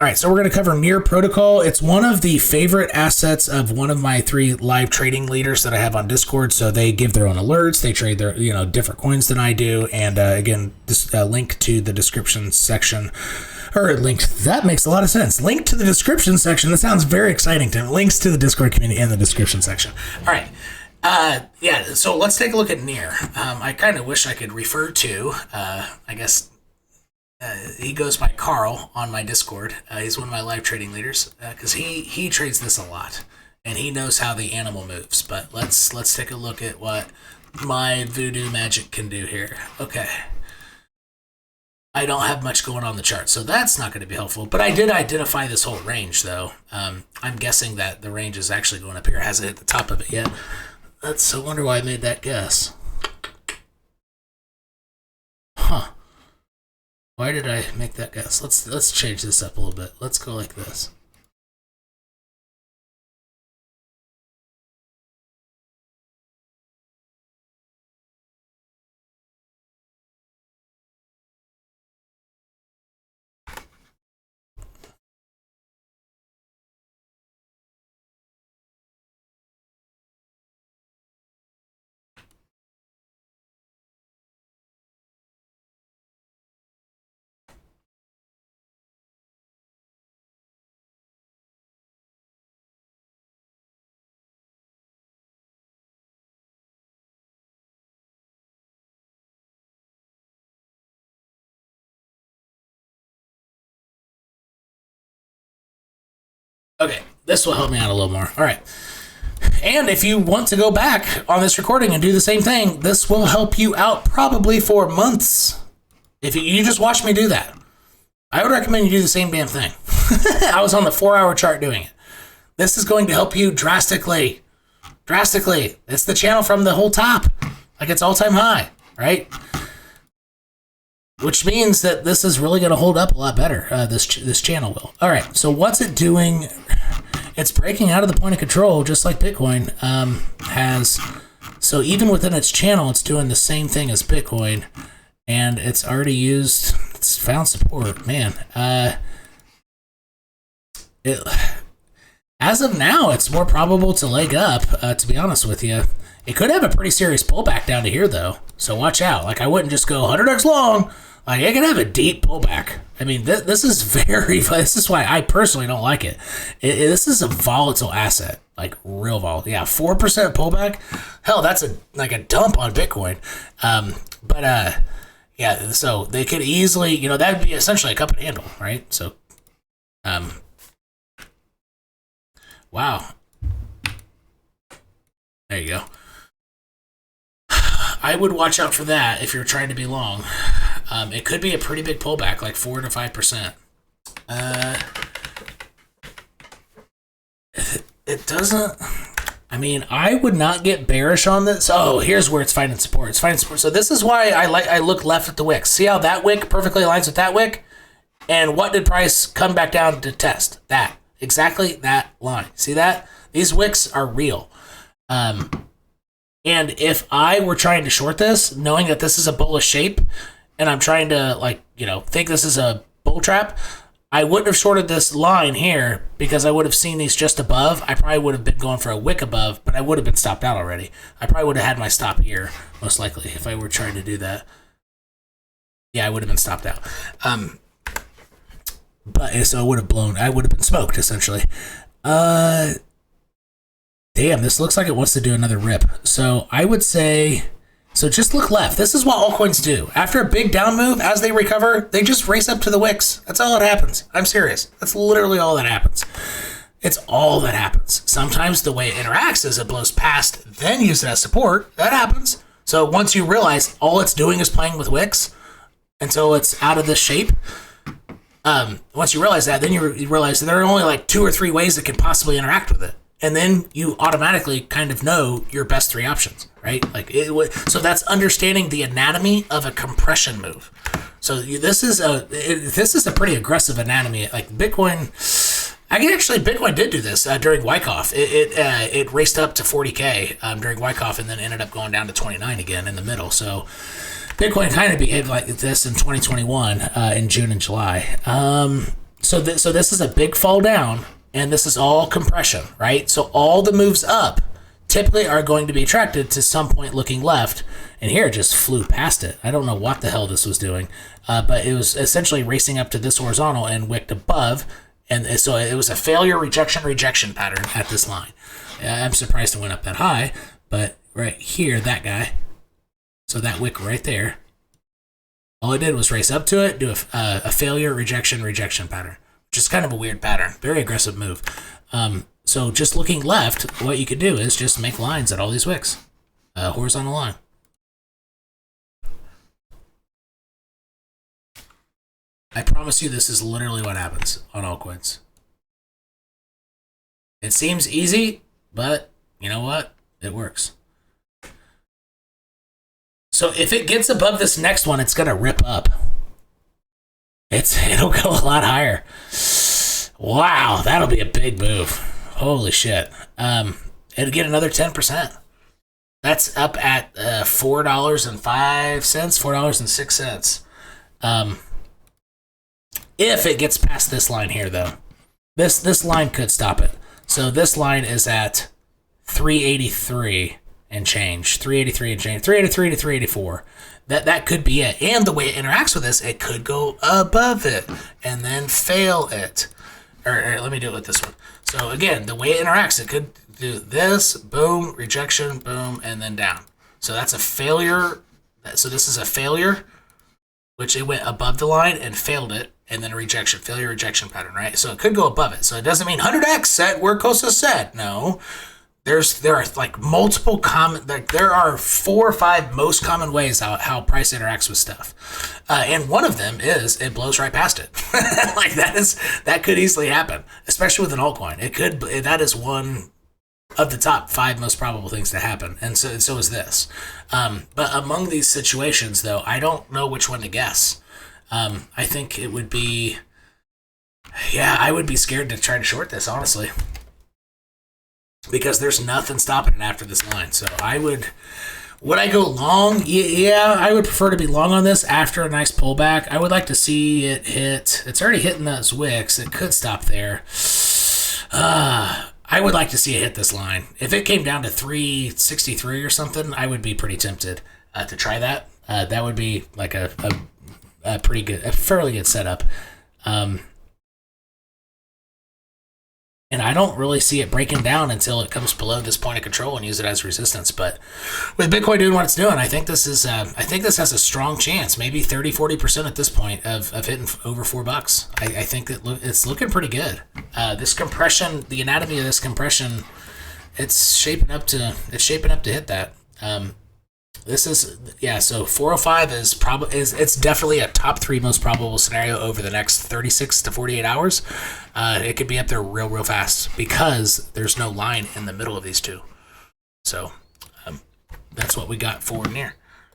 All right, so we're going to cover NEAR protocol. It's one of the favorite assets of one of my 3 live trading leaders that I have on Discord. So they give their own alerts. They trade their, different coins than I do. And again, this link to the description section, or link, that makes a lot of sense. Link to the description section. That sounds very exciting to me. Links to the Discord community in the description section. All right. So let's take a look at NEAR. I kind of wish I could refer to, he goes by Carl on my Discord. He's one of my live trading leaders because he trades this a lot and he knows how the animal moves. But let's take a look at what my voodoo magic can do here. Okay. I don't have much going on the chart, so that's not going to be helpful. But I did identify this whole range, though. I'm guessing that the range is actually going up here. It hasn't hit the top of it yet. I wonder why I made that guess. Huh. Why did I make that guess? Let's change this up a little bit. Let's go like this. Okay, this will help me out a little more. All right. And if you want to go back on this recording and do the same thing, this will help you out probably for months. If you just watch me do that, I would recommend you do the same damn thing. I was on the 4-hour chart doing it. This is going to help you drastically. Drastically. It's the channel from the whole top. Like it's all-time high, right? Which means that this is really going to hold up a lot better. This channel will. All right. So what's it doing? It's breaking out of the point of control, just like Bitcoin has. So even within its channel, it's doing the same thing as Bitcoin, and it's already used. It's found support, man. As of now, it's more probable to leg up. To be honest with you, it could have a pretty serious pullback down to here, though. So watch out. Like I wouldn't just go 100x long. Like, it can have a deep pullback. I mean, this is this is why I personally don't like it. This is a volatile asset, like real volatile. Yeah, 4% pullback. Hell, that's like a dump on Bitcoin. Yeah, so they could easily, that would be essentially a cup and handle, right? So, wow. There you go. I would watch out for that if you're trying to be long. It could be a pretty big pullback, like 4 to 5%. It doesn't. I mean, I would not get bearish on this. Oh, here's where it's finding support. It's finding support. So this is why I look left at the wick. See how that wick perfectly aligns with that wick? And what did price come back down to test? That. Exactly that line. See that? These wicks are real. And if I were trying to short this, knowing that this is a bullish shape, and I'm trying to, think this is a bull trap, I wouldn't have shorted this line here because I would have seen these just above. I probably would have been going for a wick above, but I would have been stopped out already. I probably would have had my stop here, most likely, if I were trying to do that. Yeah, I would have been stopped out. So I would have been smoked, essentially. Damn, this looks like it wants to do another rip. So I would say, so just look left. This is what altcoins do. After a big down move, as they recover, they just race up to the wicks. That's all that happens. I'm serious. That's literally all that happens. It's all that happens. Sometimes the way it interacts is it blows past, then use it as support. That happens. So once you realize all it's doing is playing with wicks until it's out of this shape, once you realize that, then you realize that there are only like 2 or 3 ways that can possibly interact with it. And then you automatically kind of know your best 3 options, right? So that's understanding the anatomy of a compression move. So this is a pretty aggressive anatomy. Like Bitcoin, Bitcoin did do this during Wyckoff. It raced up to 40K during Wyckoff and then ended up going down to 29 again in the middle. So Bitcoin kind of behaved like this in 2021 in June and July. So this is a big fall down, and this is all compression, right? So all the moves up typically are going to be attracted to some point looking left, and here it just flew past it. I don't know what the hell this was doing, but it was essentially racing up to this horizontal and wicked above, and so it was a failure, rejection, rejection pattern at this line. I'm surprised it went up that high, but right here, that guy, so that wick right there, all it did was race up to it, do a failure, rejection, rejection pattern, which is kind of a weird pattern. Very aggressive move. So just looking left, what you could do is just make lines at all these wicks. Horizontal line. I promise you this is literally what happens on altcoins. It seems easy, but you know what? It works. So if it gets above this next one, it's going to rip up. It'll go a lot higher. Wow, that'll be a big move. Holy shit. It'll get another 10%. That's up at $4.05, $4.06. If it gets past this line here, though. This line could stop it. So this line is at 383 and change. 383 and change. 383 to 384. That could be it. And the way it interacts with this, it could go above it and then fail it. Or let me do it with this one. So again, the way it interacts, it could do this, boom, rejection, boom, and then down. So that's a failure. So this is a failure, which it went above the line and failed it, and then a rejection, failure, rejection pattern, right? So it could go above it. So it doesn't mean 100x set where Kosa said. No. There are like multiple common, like there are 4 or 5 most common ways how price interacts with stuff, and one of them is it blows right past it. Like that could easily happen, especially with an altcoin. That is one of the top 5 most probable things to happen, and so is this. But among these situations, though, I don't know which one to guess. I think it would be, I would be scared to try to short this, honestly. Because there's nothing stopping it after this line. So would I go long? Yeah, I would prefer to be long on this after a nice pullback. I would like to see it hit. It's already hitting those wicks. It could stop there. I would like to see it hit this line. If it came down to 363 or something, I would be pretty tempted to try that. That would be like a pretty good, a fairly good setup. And I don't really see it breaking down until it comes below this point of control and use it as resistance. But with Bitcoin doing what it's doing, I think this has a strong chance, maybe 30-40% at this point of hitting over $4. I think that it's looking pretty good. This compression, the anatomy of this compression, it's shaping up to hit that. This is, so 405 it's definitely a top 3 most probable scenario over the next 36 to 48 hours. It could be up there real fast because there's no line in the middle of these two. So that's what we got for NEAR.